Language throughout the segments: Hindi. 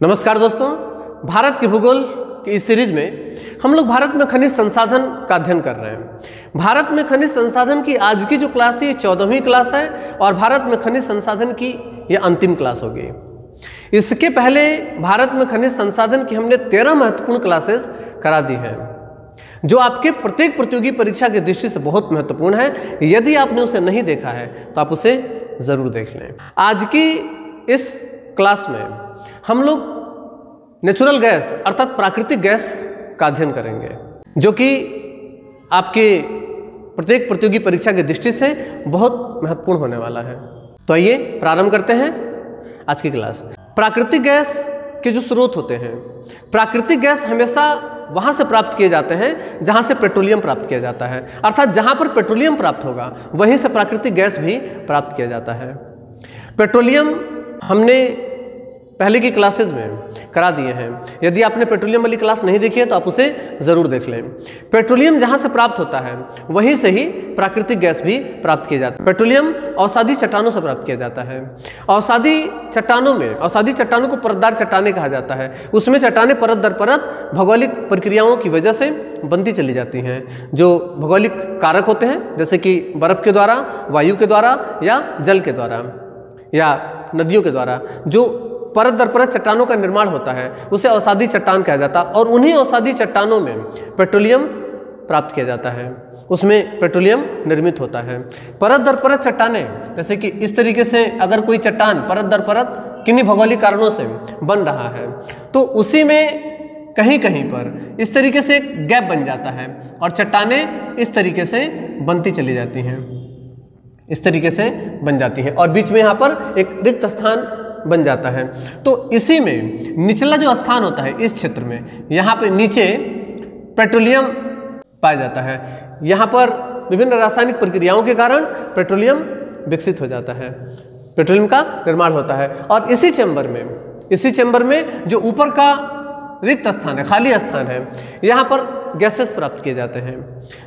नमस्कार दोस्तों, भारत के भूगोल की इस सीरीज में हम लोग भारत में खनिज संसाधन का अध्ययन कर रहे हैं। भारत में खनिज संसाधन की आज की जो क्लास है ये 14वीं क्लास है और भारत में खनिज संसाधन की ये अंतिम क्लास होगी। इसके पहले भारत में खनिज संसाधन की हमने 13 महत्वपूर्ण क्लासेस करा दी हैं जो आपके प्रत्येक प्रतियोगी परीक्षा की दृष्टि से बहुत महत्वपूर्ण है। यदि आपने उसे नहीं देखा है तो आप उसे जरूर देख लें। आज की इस क्लास में हम लोग नेचुरल गैस अर्थात प्राकृतिक गैस का अध्ययन करेंगे जो कि आपके प्रत्येक प्रतियोगी परीक्षा की दृष्टि से बहुत महत्वपूर्ण होने वाला है। तो आइए प्रारंभ करते हैं आज की क्लास। प्राकृतिक गैस के जो स्रोत होते हैं, प्राकृतिक गैस हमेशा वहां से प्राप्त किए जाते हैं जहां से पेट्रोलियम प्राप्त किया जाता है, अर्थात जहां पर पेट्रोलियम प्राप्त होगा वहीं से प्राकृतिक गैस भी प्राप्त किया जाता है। पेट्रोलियम हमने पहले की क्लासेस में करा दिए हैं। यदि आपने पेट्रोलियम वाली क्लास नहीं देखी है तो आप उसे जरूर देख लें। पेट्रोलियम जहां से प्राप्त होता है वहीं से ही प्राकृतिक गैस भी प्राप्त किया जाता है। पेट्रोलियम अवसादी चट्टानों से प्राप्त किया जाता है। अवसादी चट्टानों को परतदार चट्टानें कहा जाता है। उसमें चट्टानें परत दर परत भौगोलिक प्रक्रियाओं की वजह से बनती चली जाती हैं जो भौगोलिक कारक होते हैं, जैसे कि बर्फ के द्वारा, वायु के द्वारा या जल के द्वारा या नदियों के द्वारा। जो परत दर परत चट्टानों का निर्माण होता है उसे अवसादी चट्टान कहा जाता है और उन्हीं अवसादी चट्टानों में पेट्रोलियम प्राप्त किया जाता है, उसमें पेट्रोलियम निर्मित होता है। परत दर परत चट्टानें, जैसे कि इस तरीके से अगर कोई चट्टान परत दर परत किन्हीं भौगोलिक कारणों से बन रहा है तो उसी में कहीं कहीं पर इस तरीके से गैप बन जाता है और चट्टानें इस तरीके से बनती चली जाती हैं, इस तरीके से बन जाती हैं और बीच में यहाँ पर एक रिक्त स्थान बन जाता है। तो इसी में निचला जो स्थान होता है इस क्षेत्र में, यहाँ पे नीचे पेट्रोलियम पाया जाता है। यहाँ पर विभिन्न रासायनिक प्रक्रियाओं के कारण पेट्रोलियम विकसित हो जाता है, पेट्रोलियम का निर्माण होता है। और इसी चेंबर में जो ऊपर का रिक्त स्थान है, खाली स्थान है, यहाँ पर गैसेस प्राप्त किए जाते हैं।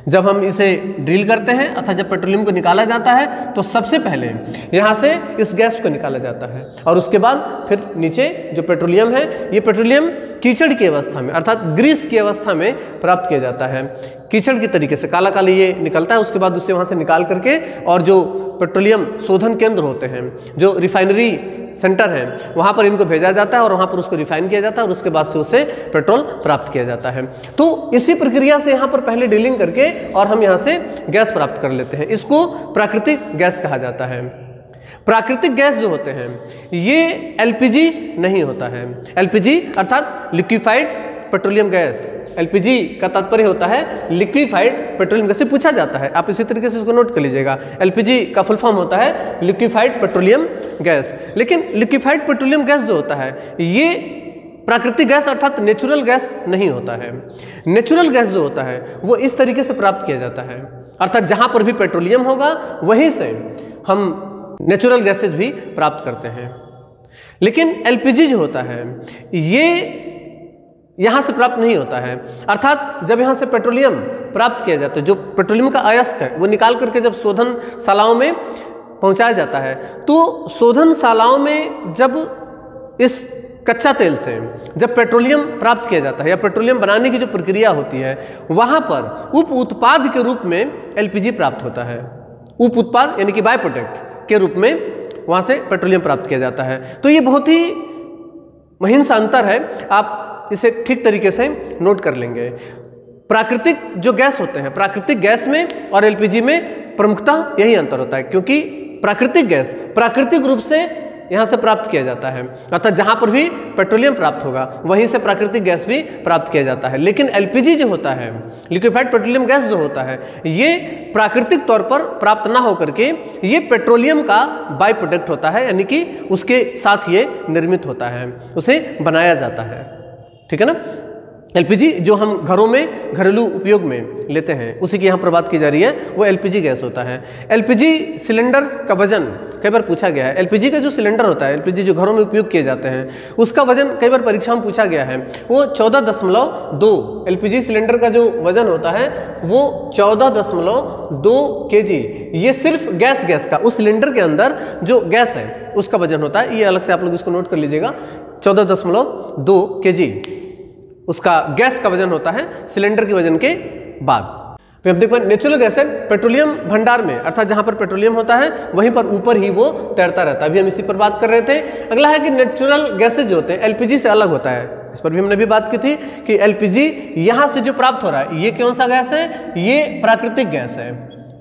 जब हम इसे ड्रिल करते हैं अर्थात जब पेट्रोलियम को निकाला जाता है तो सबसे पहले यहाँ से इस गैस को निकाला जाता है और उसके बाद फिर नीचे जो पेट्रोलियम है ये पेट्रोलियम कीचड़ की अवस्था में अर्थात ग्रीस की अवस्था में प्राप्त किया जाता है। कीचड़ की तरीके से काला काला ये निकलता है, उसके बाद उसे वहाँ से निकाल करके और जो पेट्रोलियम शोधन केंद्र होते हैं, जो रिफाइनरी सेंटर है, वहाँ पर इनको भेजा जाता है और वहाँ पर उसको रिफाइन किया जाता है और उसके बाद से उसे पेट्रोल प्राप्त किया जाता है। तो इसी प्रक्रिया से यहाँ पर पहले डीलिंग करके और हम यहाँ से गैस प्राप्त कर लेते हैं। इसको प्राकृतिक गैस कहा जाता है। प्राकृतिक गैस जो होते हैं ये एलपीजी नहीं होता है। एलपीजी अर्थात लिक्विफाइड पेट्रोलियम गैस, एलपीजी का तात्पर्य होता है लिक्विफाइड पेट्रोलियम गैस से पूछा जाता है। आप इसी तरीके से इसको नोट कर लीजिएगा। एलपीजी का फुल फॉर्म होता है लिक्विफाइड पेट्रोलियम गैस। लेकिन लिक्विफाइड पेट्रोलियम गैस जो होता है ये प्राकृतिक गैस अर्थात नेचुरल गैस नहीं होता है। नेचुरल गैस जो होता है वो इस तरीके से प्राप्त किया जाता है, अर्थात जहां पर भी पेट्रोलियम होगा वहीं से हम नेचुरल गैसेस भी प्राप्त करते हैं। लेकिन एलपीजी जो होता है ये यहाँ से प्राप्त नहीं होता है, अर्थात जब यहाँ से पेट्रोलियम प्राप्त किया जाता है, जो पेट्रोलियम का अयस्क है वो निकाल करके जब शोधनशालाओं में पहुँचाया जाता है तो शोधनशालाओं में जब इस कच्चा तेल से जब पेट्रोलियम प्राप्त किया जाता है या पेट्रोलियम बनाने की जो प्रक्रिया होती है वहाँ पर उप उत्पाद के रूप में एलपीजी प्राप्त होता है। उप उत्पाद यानी कि बाय प्रोडक्ट के रूप में वहाँ से पेट्रोलियम प्राप्त किया जाता है। तो ये बहुत ही महीन सा अंतर है, आप इसे ठीक तरीके से नोट कर लेंगे। प्राकृतिक जो गैस होते हैं, प्राकृतिक गैस में और एलपीजी में प्रमुखतः यही अंतर होता है क्योंकि प्राकृतिक गैस प्राकृतिक रूप से यहाँ से प्राप्त किया जाता है, अर्थात जहाँ पर भी पेट्रोलियम प्राप्त होगा वहीं से प्राकृतिक गैस भी प्राप्त किया जाता है। लेकिन एलपीजी जो होता है, लिक्विफाइड पेट्रोलियम गैस जो होता है, ये प्राकृतिक तौर पर प्राप्त ना होकर के ये पेट्रोलियम का बाय प्रोडक्ट होता है, यानी कि उसके साथ ये निर्मित होता है, उसे बनाया जाता है। ठीक है ना। एलपीजी जो हम घरों में घरेलू उपयोग में लेते हैं उसी की यहाँ पर बात की जा रही है, वो एलपीजी गैस होता है। एलपीजी सिलेंडर का वजन कई बार पूछा गया है। एलपीजी का जो सिलेंडर होता है, एलपीजी जो घरों में उपयोग किए जाते हैं, उसका वजन कई बार परीक्षा में पूछा गया है। वो 14.2 एलपीजी सिलेंडर का जो वजन होता है वो 14.2 kg। ये सिर्फ गैस का उस सिलेंडर के अंदर जो गैस है उसका वजन होता है। ये अलग से आप लोग इसको नोट कर लीजिएगा, 14.2 2 kg उसका गैस का वजन होता है सिलेंडर के वजन के बाद। फिर हम देखो नेचुरल गैस है पेट्रोलियम भंडार में, अर्थात जहां पर पेट्रोलियम होता है वहीं पर ऊपर ही वो तैरता रहता है। अभी हम इसी पर बात कर रहे थे। अगला है कि नेचुरल गैसेज जो होते हैं एलपीजी से अलग होता है, इस पर भी हमने भी बात की थी कि एलपीजी यहां से जो प्राप्त हो रहा है ये कौन सा गैस है, ये प्राकृतिक गैस है,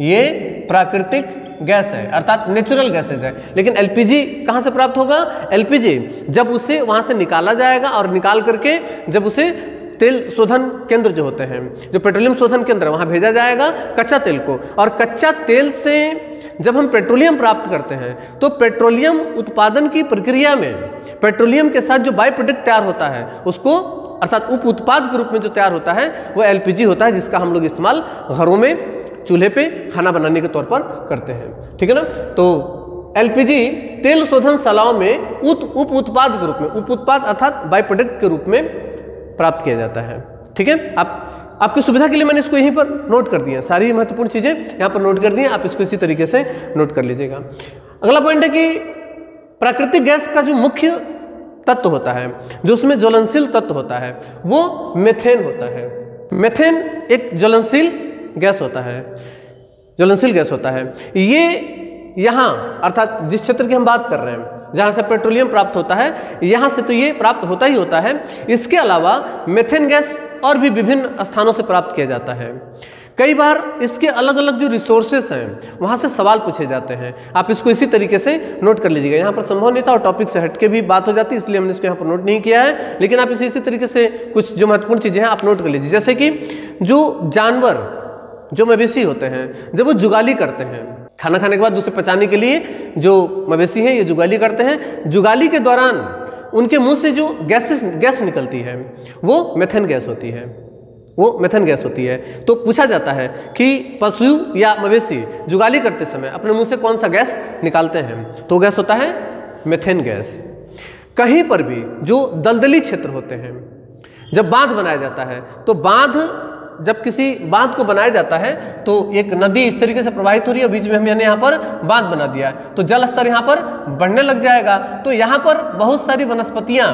ये प्राकृतिक गैस है अर्थात नेचुरल गैसेज है। लेकिन एलपीजी कहां से प्राप्त होगा, एलपीजी जब उसे वहां से निकाला जाएगा और निकाल करके जब उसे तेल शोधन केंद्र जो होते हैं, जो पेट्रोलियम शोधन केंद्र वहां भेजा जाएगा कच्चा तेल को, और कच्चा तेल से जब हम पेट्रोलियम प्राप्त करते हैं तो पेट्रोलियम उत्पादन की प्रक्रिया में पेट्रोलियम के साथ जो बाय प्रोडक्ट तैयार होता है उसको अर्थात उप उत्पाद के रूप में जो तैयार होता है वो एलपीजी होता है, जिसका हम लोग इस्तेमाल घरों में चूल्हे पे खाना बनाने के तौर पर करते हैं। ठीक है ना। तो एलपीजी तेल शोधनशालाओं में उप उत्पाद के रूप में, उप उत्पाद अर्थात बाय प्रोडक्ट के रूप में प्राप्त किया जाता है। ठीक है। आपकी सुविधा के लिए मैंने इसको यहीं पर नोट कर दिया, सारी महत्वपूर्ण चीजें यहाँ पर नोट कर दी हैं, आप इसको इसी तरीके से नोट कर लीजिएगा। अगला पॉइंट है कि प्राकृतिक गैस का जो मुख्य तत्व होता है, जो उसमें ज्वलनशील तत्व होता है, वो मेथेन होता है। मेथेन एक ज्वलनशील गैस होता है, ज्वलनशील गैस होता है। ये यहाँ अर्थात जिस क्षेत्र की हम बात कर रहे हैं जहाँ से पेट्रोलियम प्राप्त होता है, यहाँ से तो ये प्राप्त होता ही होता है। इसके अलावा मेथेन गैस और भी विभिन्न स्थानों से प्राप्त किया जाता है। कई बार इसके अलग अलग जो रिसोर्सेस हैं वहाँ से सवाल पूछे जाते हैं, आप इसको इसी तरीके से नोट कर लीजिएगा। यहाँ पर संभव नहीं था और टॉपिक से हटके भी बात हो जाती है, इसलिए हमने इसको यहाँ पर नोट नहीं किया है, लेकिन आप इसी तरीके से कुछ जो महत्वपूर्ण चीज़ें हैं आप नोट कर लीजिए। जैसे कि जो जानवर, जो मवेशी होते हैं, जब वो जुगाली करते हैं, खाना खाने के बाद उसे पचाने के लिए जो मवेशी हैं ये जुगाली करते हैं, जुगाली के दौरान उनके मुंह से जो गैस निकलती है वो मेथेन गैस होती है, वो मेथेन गैस होती है। तो पूछा जाता है कि पशु या मवेशी जुगाली करते समय अपने मुंह से कौन सा गैस निकालते हैं, तो गैस होता है मेथेन गैस। कहीं पर भी जो दलदली क्षेत्र होते हैं, जब बांध बनाया जाता है तो जब किसी बांध को बनाया जाता है तो एक नदी इस तरीके से प्रवाहित हो रही है, बीच में हमने यहाँ पर बांध बना दिया है, तो जल स्तर यहाँ पर बढ़ने लग जाएगा, तो यहाँ पर बहुत सारी वनस्पतियाँ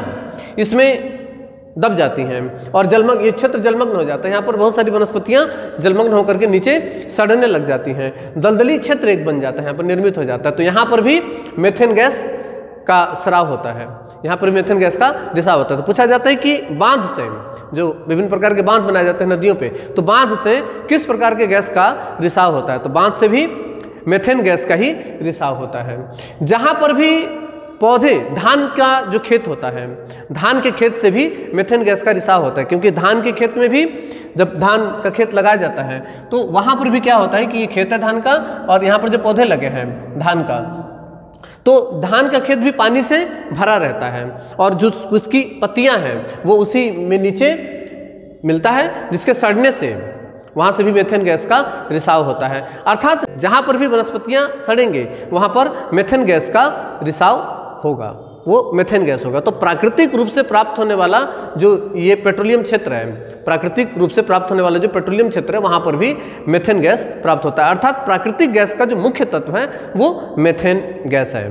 इसमें दब जाती हैं और ये क्षेत्र जलमग्न हो जाता है। यहाँ पर बहुत सारी वनस्पतियाँ जलमग्न होकर के नीचे सड़ने लग जाती हैं, दलदली क्षेत्र एक बन जाता है, यहाँ पर निर्मित हो जाता है। तो यहाँ पर भी मेथेन गैस का स्राव होता है, यहाँ पर मेथेन गैस का रिसाव होता है। तो पूछा जाता है कि बांध से, जो विभिन्न प्रकार के बांध बनाए जाते हैं नदियों पे, तो बांध से किस प्रकार के गैस का रिसाव होता है, तो बांध से भी मेथेन गैस का ही रिसाव होता है। जहाँ पर भी पौधे, धान का जो खेत होता है, धान के खेत से भी मेथेन गैस का रिसाव होता है, क्योंकि धान के खेत में भी जब धान का खेत लगाया जाता है तो वहाँ पर भी क्या होता है कि ये खेत है धान का और यहाँ पर जो पौधे लगे हैं धान का, तो धान का खेत भी पानी से भरा रहता है और जो उसकी पत्तियां हैं वो उसी में नीचे मिलता है, जिसके सड़ने से वहां से भी मेथेन गैस का रिसाव होता है। अर्थात जहां पर भी वनस्पतियां सड़ेंगे वहां पर मेथेन गैस का रिसाव होगा, वो मेथेन गैस होगा। तो प्राकृतिक रूप से प्राप्त होने वाला जो ये पेट्रोलियम क्षेत्र है, प्राकृतिक रूप से प्राप्त होने वाला जो पेट्रोलियम क्षेत्र है वहां पर भी मेथेन गैस प्राप्त होता है। अर्थात प्राकृतिक गैस का जो मुख्य तत्व है वो मेथेन गैस है।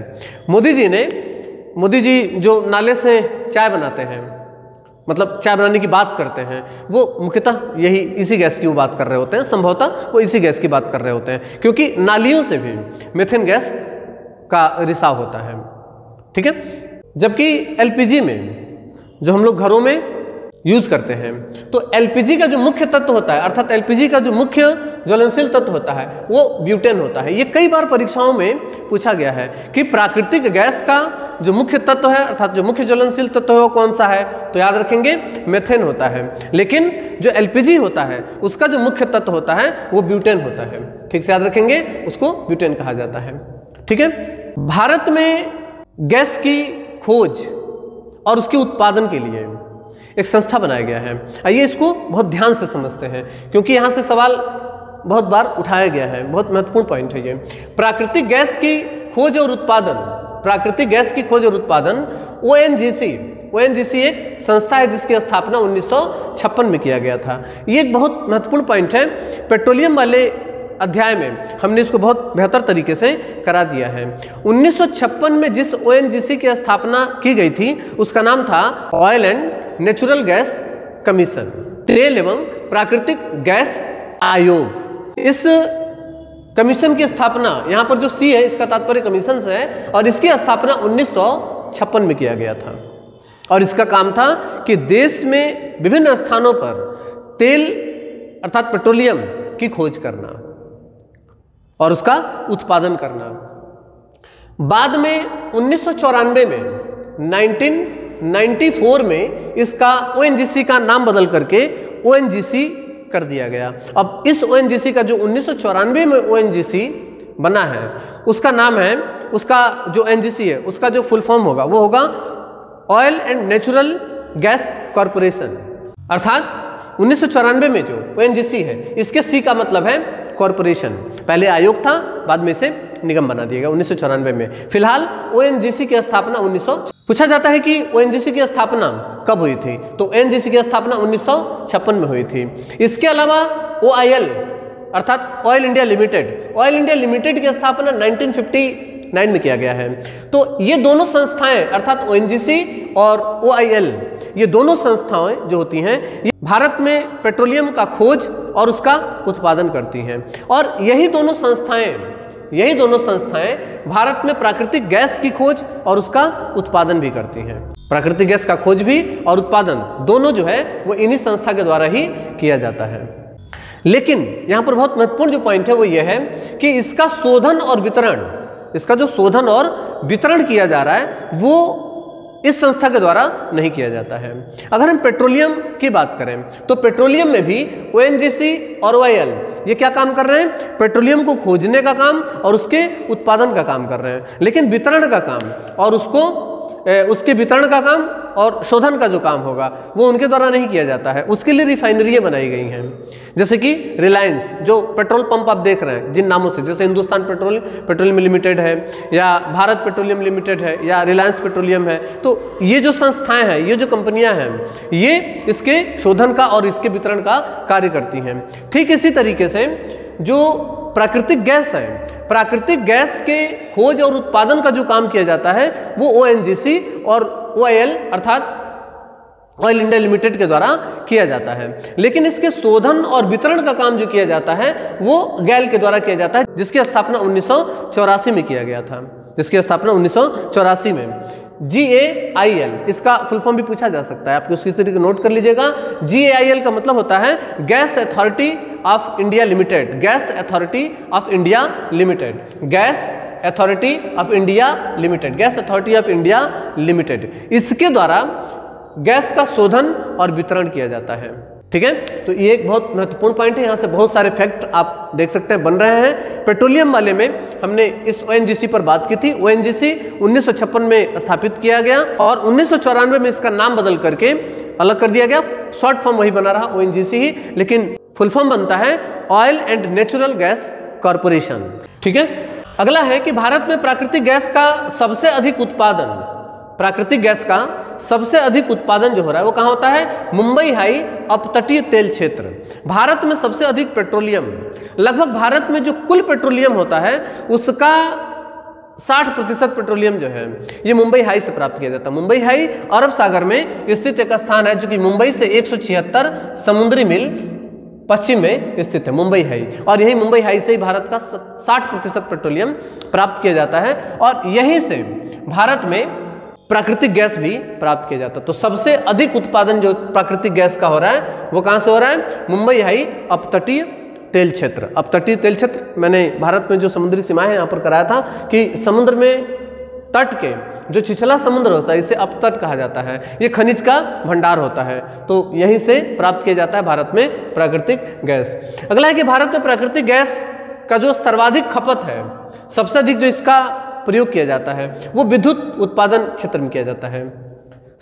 मोदी जी जो नाले से चाय बनाते हैं, मतलब चाय बनाने की बात करते हैं, वो मुख्यतः इसी गैस की वो बात कर रहे होते हैं, संभवतः वो इसी गैस की बात कर रहे होते हैं, क्योंकि नालियों से भी मेथेन गैस का रिसाव होता है। ठीक है। जबकि एलपीजी में जो हम लोग घरों में यूज करते हैं, तो एलपीजी का जो मुख्य तत्व होता है, अर्थात एलपीजी का जो मुख्य ज्वलनशील तत्व होता है वो ब्यूटेन होता है। ये कई बार परीक्षाओं में पूछा गया है कि प्राकृतिक गैस का जो मुख्य तत्व है, अर्थात जो मुख्य ज्वलनशील तत्व है वो कौन सा है, तो याद रखेंगे मेथेन होता है। लेकिन जो एलपीजी होता है उसका जो मुख्य तत्व होता है वो ब्यूटेन होता है। ठीक से याद रखेंगे, उसको ब्यूटेन कहा जाता है। ठीक है। भारत में गैस की खोज और उसके उत्पादन के लिए एक संस्था बनाया गया है। आइए इसको बहुत ध्यान से समझते हैं, क्योंकि यहाँ से सवाल बहुत बार उठाया गया है, बहुत महत्वपूर्ण पॉइंट है ये। प्राकृतिक गैस की खोज और उत्पादन, प्राकृतिक गैस की खोज और उत्पादन ओएनजीसी एक संस्था है जिसकी स्थापना 1956 में किया गया था। ये एक बहुत महत्वपूर्ण पॉइंट है। पेट्रोलियम वाले अध्याय में हमने इसको बहुत बेहतर तरीके से करा दिया है। 1956 में जिस ONGC की स्थापना की गई थी उसका नाम था oil and natural gas commission, तेल एवं प्राकृतिक गैस आयोग। इस कमीशन की स्थापना, यहाँ पर जो सी है इसका तात्पर्य कमीशन से है, और इसकी स्थापना 1956 में किया गया था। और इसका काम था कि देश में विभिन्न स्थानों पर तेल अर्थात पेट्रोलियम की खोज करना और उसका उत्पादन करना। बाद में 1994 में 1994 में इसका ONGC का नाम बदल करके ONGC कर दिया गया। अब इस ONGC का जो 1994 में ONGC बना है उसका नाम है, उसका जो ONGC है उसका जो फुल फॉर्म होगा वो होगा oil and natural gas corporation. अर्थात 1994 में जो ONGC है इसके सी का मतलब है कॉरपोरेशन। पहले आयोग था, बाद में इसे निगम बना दिया गया 1994 में। फिलहाल ONGC की स्थापना पूछा जाता है कि ONGC की स्थापना कब हुई थी, तो ONGC की स्थापना 1956 में हुई थी। इसके अलावा OIL अर्थात ऑयल इंडिया लिमिटेड की स्थापना 1959 में किया गया है। तो ये दोनों संस्थाएं अर्थात ONGC और OIL, ये दोनों संस्थाएं जो होती हैं ये भारत में पेट्रोलियम का खोज और उसका उत्पादन करती हैं। और यही दोनों संस्थाएं भारत में प्राकृतिक गैस की खोज और उसका उत्पादन भी करती हैं। प्राकृतिक गैस का खोज भी और उत्पादन दोनों जो है वो इन्हीं संस्था के द्वारा ही किया जाता है। लेकिन यहाँ पर बहुत महत्वपूर्ण जो पॉइंट है वो ये है कि इसका शोधन और वितरण, इसका जो शोधन और वितरण किया जा रहा है वो इस संस्था के द्वारा नहीं किया जाता है। अगर हम पेट्रोलियम की बात करें तो पेट्रोलियम में भी ONGC और OIL ये क्या काम कर रहे हैं, पेट्रोलियम को खोजने का काम और उसके उत्पादन का काम कर रहे हैं। लेकिन वितरण का काम और उसके वितरण का काम और शोधन का जो काम होगा वो उनके द्वारा नहीं किया जाता है। उसके लिए रिफाइनरियाँ बनाई गई हैं, जैसे कि रिलायंस, जो पेट्रोल पंप आप देख रहे हैं जिन नामों से, जैसे हिंदुस्तान पेट्रोलियम लिमिटेड है या भारत पेट्रोलियम लिमिटेड है या रिलायंस पेट्रोलियम है। तो ये जो संस्थाएं हैं, ये जो कंपनियां हैं, ये इसके शोधन का और इसके वितरण का कार्य करती हैं। ठीक इसी तरीके से जो प्राकृतिक गैस है, प्राकृतिक गैस के खोज और उत्पादन का जो काम किया जाता है वो ONGC और OIL अर्थात ऑयल इंडिया लिमिटेड के द्वारा किया जाता है। लेकिन इसके शोधन और वितरण का काम जो किया जाता है वो गैल के द्वारा किया जाता है, जिसकी स्थापना 1984 में किया गया था, जिसकी स्थापना 1984 में। GAIL इसका फुल फॉर्म भी पूछा जा सकता है, आपको उसकी तरीके नोट कर लीजिएगा। GAIL का मतलब होता है gas authority of India limited, gas authority of India limited, gas authority of India limited, gas authority of India limited. इसके द्वारा गैस का शोधन और वितरण किया जाता है। ठीक है, तो ये एक बहुत महत्वपूर्ण पॉइंट है। यहाँ से बहुत सारे फैक्ट आप देख सकते हैं बन रहे हैं। पेट्रोलियम वाले में हमने इस ONGC पर बात की थी। ONGC 1956 में स्थापित किया गया और 1994 में इसका नाम बदल करके अलग कर दिया गया। शॉर्ट फॉर्म वही बना रहा ONGC ही, लेकिन फुल फॉर्म बनता है oil and natural gas corporation. ठीक है, अगला है कि भारत में प्राकृतिक गैस का सबसे अधिक उत्पादन, प्राकृतिक गैस का सबसे अधिक उत्पादन जो हो रहा है वो कहाँ होता है, मुंबई हाई अपतटीय तेल क्षेत्र। भारत में सबसे अधिक पेट्रोलियम, लगभग भारत में जो कुल पेट्रोलियम होता है उसका 60% पेट्रोलियम जो है ये मुंबई हाई से प्राप्त किया जाता है। मुंबई हाई अरब सागर में स्थित एक स्थान है जो कि मुंबई से 176 समुद्री मील पश्चिम में स्थित है, मुंबई हाई। और यही मुंबई हाई से ही भारत का 60% पेट्रोलियम प्राप्त किया जाता है और यहीं से भारत में प्राकृतिक गैस भी प्राप्त किया जाता है। तो सबसे अधिक उत्पादन जो प्राकृतिक गैस का हो रहा है वो कहाँ से हो रहा है, मुंबई हाई अपतटीय तेल क्षेत्र। अपतटीय तेल क्षेत्र मैंने भारत में जो समुद्री सीमाएं हैं यहाँ पर कराया था कि समुद्र में तट के जो छिछला समुद्र होता है इसे अपतट कहा जाता है, ये खनिज का भंडार होता है। तो यहीं से प्राप्त किया जाता है भारत में प्राकृतिक गैस। अगला है कि भारत में प्राकृतिक गैस का जो सर्वाधिक खपत है, सबसे अधिक जो इसका प्रयोग किया जाता है वो विद्युत उत्पादन क्षेत्र में किया जाता है।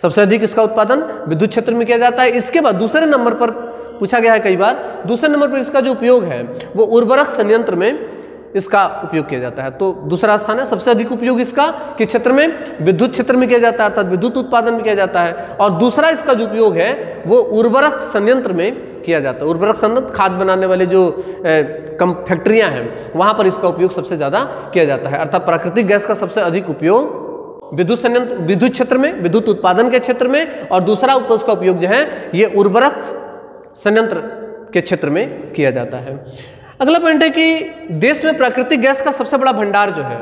सबसे अधिक इसका उत्पादन विद्युत क्षेत्र में किया जाता है। इसके बाद दूसरे नंबर पर पूछा गया है कई बार, दूसरे नंबर पर इसका जो उपयोग है वो उर्वरक संयंत्र में इसका उपयोग किया जाता है। तो दूसरा स्थान है सबसे अधिक उपयोग इसका किस क्षेत्र में, विद्युत क्षेत्र में किया जाता है, अर्थात विद्युत उत्पादन में किया जाता है। और दूसरा इसका जो उपयोग है वो उर्वरक संयंत्र में किया जाता है। उर्वरक संयंत्र खाद बनाने वाले जो कम फैक्ट्रियाँ हैं वहाँ पर इसका उपयोग सबसे ज़्यादा किया जाता है। अर्थात प्राकृतिक गैस का सबसे अधिक उपयोग विद्युत संयंत्र, विद्युत क्षेत्र में, विद्युत उत्पादन के क्षेत्र में, और दूसरा उसका उपयोग जो है ये उर्वरक संयंत्र के क्षेत्र में किया जाता है। अगला पॉइंट है कि देश में प्राकृतिक गैस का सबसे बड़ा भंडार जो है,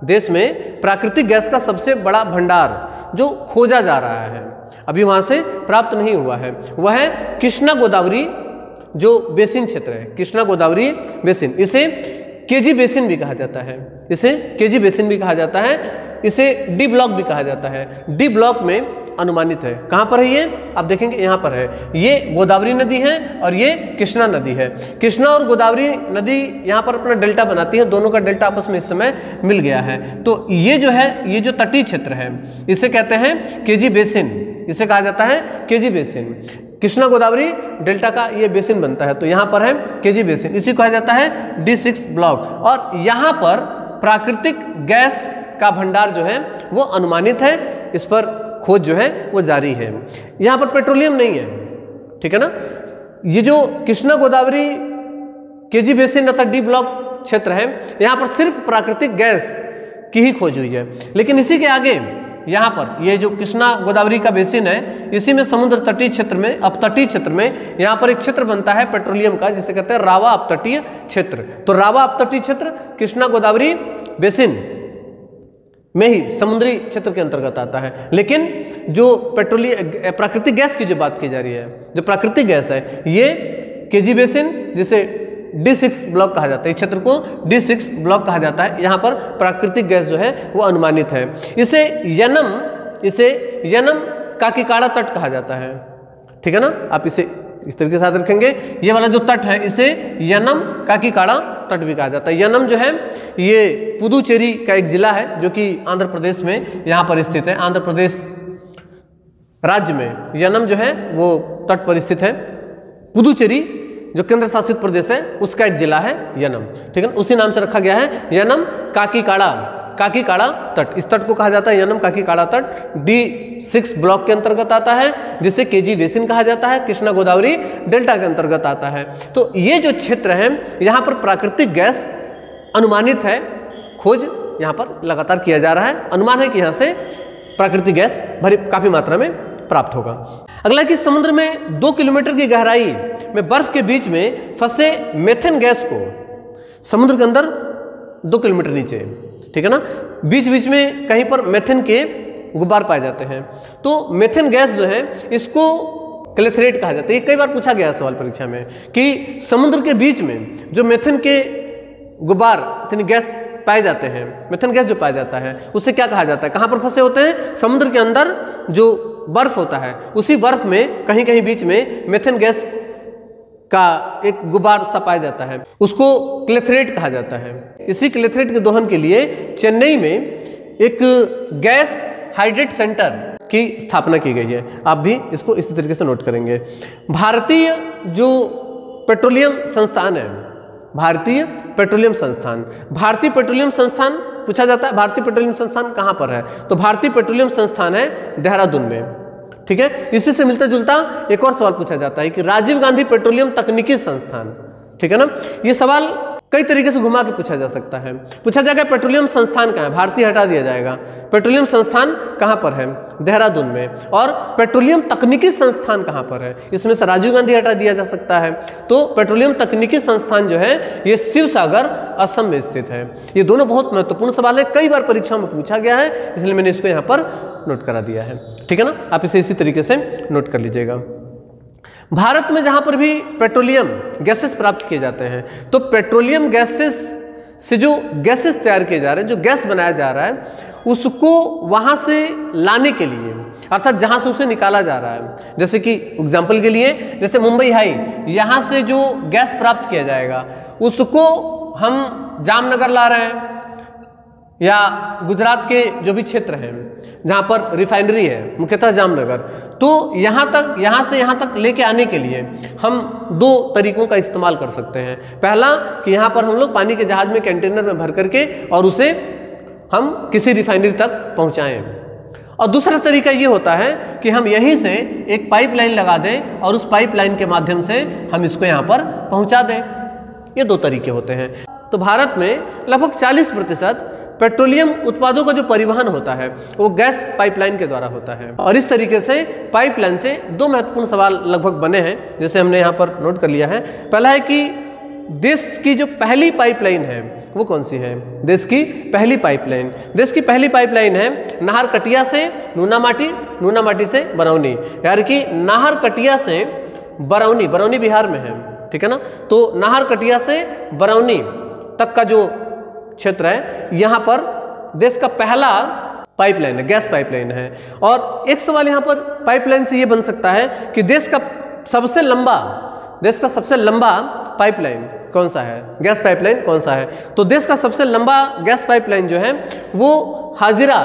देश में प्राकृतिक गैस का सबसे बड़ा भंडार जो खोजा जा रहा है, अभी वहाँ से प्राप्त नहीं हुआ है, वह है कृष्णा गोदावरी जो बेसिन क्षेत्र है, कृष्णा गोदावरी बेसिन। इसे केजी बेसिन भी कहा जाता है, इसे केजी बेसिन भी कहा जाता है, इसे डी ब्लॉक भी कहा जाता है। डी ब्लॉक में अनुमानित है। कहाँ पर है ये? आप देखेंगे यहाँ पर है। ये गोदावरी नदी है और ये कृष्णा नदी है। कृष्णा और गोदावरी नदी यहाँ पर अपना डेल्टा बनाती है, दोनों का डेल्टा आपस में इस समय मिल गया है। तो ये जो है, ये जो तटीय क्षेत्र है इसे कहते हैं केजी बेसिन, इसे कहा जाता है KG basin. Krishna Godavari delta का ये बेसिन बनता है, तो यहाँ पर है केजी बेसिन, इसी कहा जाता है D6 ब्लॉक। और यहाँ पर प्राकृतिक गैस का भंडार जो है वो अनुमानित है, इस पर खोज जो है वो जारी है। यहाँ पर पेट्रोलियम नहीं है, ठीक है ना। ये जो कृष्णा गोदावरी केजी बेसिन अर्थात डी ब्लॉक क्षेत्र है, यहाँ पर सिर्फ प्राकृतिक गैस की ही खोज हुई है। लेकिन इसी के आगे यहाँ पर ये जो कृष्णा गोदावरी का बेसिन है, इसी में समुद्र तटीय क्षेत्र में, अपतटीय क्षेत्र में यहाँ पर एक क्षेत्र बनता है पेट्रोलियम का, जिसे कहते हैं रावा अपतटीय क्षेत्र। तो रावा अपतटीय क्षेत्र कृष्णा गोदावरी बेसिन में ही समुद्री क्षेत्र के अंतर्गत आता है। लेकिन जो प्राकृतिक गैस की जो बात की जा रही है, जो प्राकृतिक गैस है, ये केजी बेसिन जिसे D6 ब्लॉक कहा जाता है, इस क्षेत्र को D6 ब्लॉक कहा जाता है। यहाँ पर प्राकृतिक गैस जो है वो अनुमानित है। इसे यनम काकीकाड़ा तट कहा जाता है, ठीक है ना। आप इसे इस तरीके से याद रखेंगे, ये वाला जो तट है इसे यनम काकीकाड़ा तट भी कहा जाता है। यनम जो है ये पुदुचेरी का एक जिला है जो कि आंध्र प्रदेश में यहाँ पर स्थित है। आंध्र प्रदेश राज्य में यनम जो है वो तट पर स्थित है। पुदुचेरी जो केंद्र शासित प्रदेश है उसका एक जिला है यनम, ठीक है, उसी नाम से रखा गया है यनम काकीकाड़ा तट। इस तट को कहा जाता है यनम काकीकाड़ा तट। D6 ब्लॉक के अंतर्गत आता है, जिसे केजी बेसिन कहा जाता है, कृष्णा गोदावरी डेल्टा के अंतर्गत आता है। तो ये जो क्षेत्र है यहाँ पर प्राकृतिक गैस अनुमानित है, खोज यहाँ पर लगातार किया जा रहा है। अनुमान है कि यहाँ से प्राकृतिक गैस काफी मात्रा में प्राप्त होगा। अगला कि समुद्र में 2 किलोमीटर की गहराई में बर्फ के बीच में फंसे मेथेन गैस को समुद्र के अंदर 2 किलोमीटर नीचे, ठीक है ना, बीच बीच में कहीं पर मेथेन के गुब्बार पाए जाते हैं। तो मेथेन गैस जो है इसको क्लेथरेट कहा जाता है। ये कई बार पूछा गया सवाल परीक्षा में कि समुद्र के बीच में जो मेथेन के गुब्बार यानी गैस पाए जाते हैं, मेथेन गैस जो पाया जाता है उसे क्या कहा जाता है, कहाँ पर फंसे होते हैं? समुद्र के अंदर जो बर्फ होता है उसी बर्फ में कहीं कहीं बीच में मेथेन गैस का एक गुब्बार सा पाया जाता है, उसको क्लेथरेट कहा जाता है। इसी क्लेथरेट के दोहन के लिए चेन्नई में एक गैस हाइड्रेट सेंटर की स्थापना की गई है। आप भी इसको इसी तरीके से नोट करेंगे। भारतीय जो पेट्रोलियम संस्थान है, भारतीय पेट्रोलियम संस्थान पूछा जाता है, भारतीय पेट्रोलियम संस्थान कहाँ पर है? तो भारतीय पेट्रोलियम संस्थान है देहरादून में, ठीक है। इसी से मिलता जुलता एक और सवाल पूछा जाता है कि राजीव गांधी पेट्रोलियम तकनीकी संस्थान, ठीक है ना। ये सवाल कई तरीके से घुमा के पूछा जा सकता है। पूछा जाएगा पेट्रोलियम संस्थान कहाँ है, भारतीय हटा दिया जाएगा, पेट्रोलियम संस्थान कहाँ पर है? देहरादून में। और पेट्रोलियम तकनीकी संस्थान कहाँ पर है? इसमें से राजीव गांधी हटा दिया जा सकता है। तो पेट्रोलियम तकनीकी संस्थान जो है ये शिवसागर असम में स्थित है। ये दोनों बहुत महत्वपूर्ण सवाल है, कई बार परीक्षाओं में पूछा गया है, इसलिए मैंने इसको यहाँ पर नोट करा दिया है, ठीक है ना। आप इसे इसी तरीके से नोट कर लीजिएगा। भारत में जहां पर भी पेट्रोलियम गैसेस प्राप्त किए जाते हैं, तो पेट्रोलियम गैसेस से जो गैसेस तैयार किए जा रहे हैं, जो गैस बनाया जा रहा है, उसको वहां से लाने के लिए, अर्थात जहां से उसे निकाला जा रहा है, जैसे कि एग्जांपल के लिए जैसे मुंबई हाई, यहां से जो गैस प्राप्त किया जाएगा उसको हम जामनगर ला रहे हैं, या गुजरात के जो भी क्षेत्र हैं जहाँ पर रिफाइनरी है, मुख्यतः जामनगर, तो यहाँ से यहाँ तक लेके आने के लिए हम 2 तरीकों का इस्तेमाल कर सकते हैं। पहला कि यहाँ पर हम लोग पानी के जहाज में कंटेनर में भर करके और उसे हम किसी रिफाइनरी तक पहुँचाएं, और दूसरा तरीका ये होता है कि हम यहीं से एक पाइपलाइन लगा दें और उस पाइपलाइन के माध्यम से हम इसको यहाँ पर पहुँचा दें। ये दो तरीके होते हैं। तो भारत में लगभग 40% पेट्रोलियम उत्पादों का जो परिवहन होता है वो गैस पाइपलाइन के द्वारा होता है। और इस तरीके से पाइपलाइन से दो महत्वपूर्ण सवाल लगभग बने हैं, जैसे हमने यहाँ पर नोट कर लिया है। पहला है कि देश की जो पहली पाइपलाइन है वो कौन सी है? देश की पहली पाइपलाइन, देश की पहली पाइपलाइन है नाहरकटिया से नूनामाटी, नूनामाटी से बरौनी, यानी कि नाहरकटिया से बरौनी, बरौनी बिहार में है, ठीक है ना। तो नाहरकटिया से बरौनी तक का जो क्षेत्र है यहाँ पर देश का पहला पाइपलाइन है, गैस पाइपलाइन है। और एक सवाल यहाँ पर पाइपलाइन से ये बन सकता है कि देश का सबसे लंबा पाइपलाइन कौन सा है, गैस पाइपलाइन कौन सा है? तो देश का सबसे लंबा गैस पाइपलाइन जो है वो हाजिरा,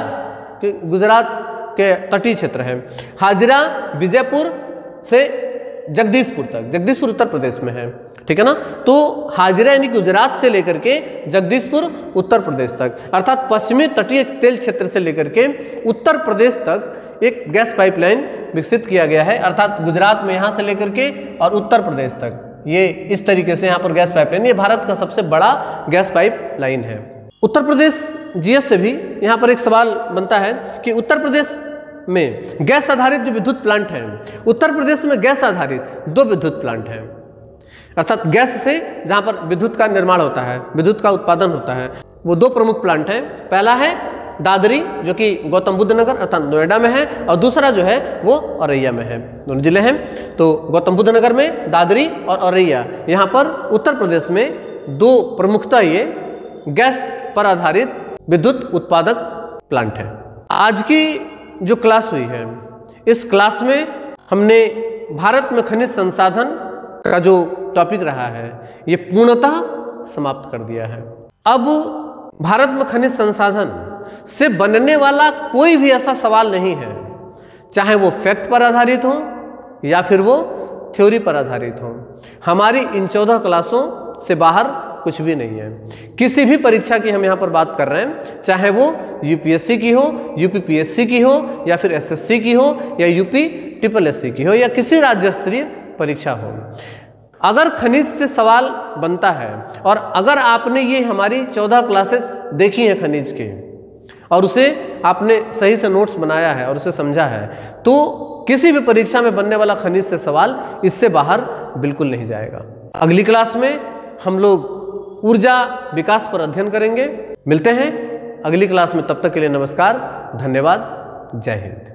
गुजरात के तटीय क्षेत्र है, हाजिरा विजयपुर से जगदीशपुर तक, जगदीशपुर उत्तर प्रदेश में है, ठीक है ना। तो हाजिरा यानी गुजरात से लेकर के जगदीशपुर उत्तर प्रदेश तक, अर्थात पश्चिमी तटीय तेल क्षेत्र से लेकर के उत्तर प्रदेश तक एक गैस पाइपलाइन विकसित किया गया है, अर्थात गुजरात में यहाँ से लेकर के और उत्तर प्रदेश तक, ये इस तरीके से यहाँ पर गैस पाइपलाइन, ये भारत का सबसे बड़ा गैस पाइपलाइन है। उत्तर प्रदेश जीएस से भी यहाँ पर एक सवाल बनता है कि उत्तर प्रदेश में गैस आधारित जो विद्युत प्लांट हैं, उत्तर प्रदेश में गैस आधारित 2 विद्युत प्लांट हैं, अर्थात गैस से जहाँ पर विद्युत का निर्माण होता है, विद्युत का उत्पादन होता है, वो 2 प्रमुख प्लांट हैं। पहला है दादरी जो कि गौतम बुद्ध नगर अर्थात नोएडा में है, और दूसरा जो है वो औरैया में है, दोनों जिले हैं। तो गौतम बुद्ध नगर में दादरी और औरैया, यहाँ पर उत्तर प्रदेश में 2 प्रमुखता ये गैस पर आधारित विद्युत उत्पादक प्लांट है। आज की जो क्लास हुई है, इस क्लास में हमने भारत में खनिज संसाधन का जो टॉपिक रहा है ये पूर्णतः समाप्त कर दिया है। अब भारत में खनिज संसाधन से बनने वाला कोई भी ऐसा सवाल नहीं है, चाहे वो फैक्ट पर आधारित हो या फिर वो थ्योरी पर आधारित हो, हमारी इन 14 क्लासों से बाहर कुछ भी नहीं है। किसी भी परीक्षा की हम यहाँ पर बात कर रहे हैं, चाहे वो यूपीएससी की हो, यूपीपीएससी की हो, या फिर एसएससी की हो, या यूपी ट्रिपल एससी की हो, या किसी राज्य स्तरीय परीक्षा हो, अगर खनिज से सवाल बनता है और अगर आपने ये हमारी 14 क्लासेस देखी हैं खनिज के और उसे आपने सही से नोट्स बनाया है और उसे समझा है, तो किसी भी परीक्षा में बनने वाला खनिज से सवाल इससे बाहर बिल्कुल नहीं जाएगा। अगली क्लास में हम लोग ऊर्जा विकास पर अध्ययन करेंगे। मिलते हैं अगली क्लास में, तब तक के लिए नमस्कार, धन्यवाद, जय हिंद।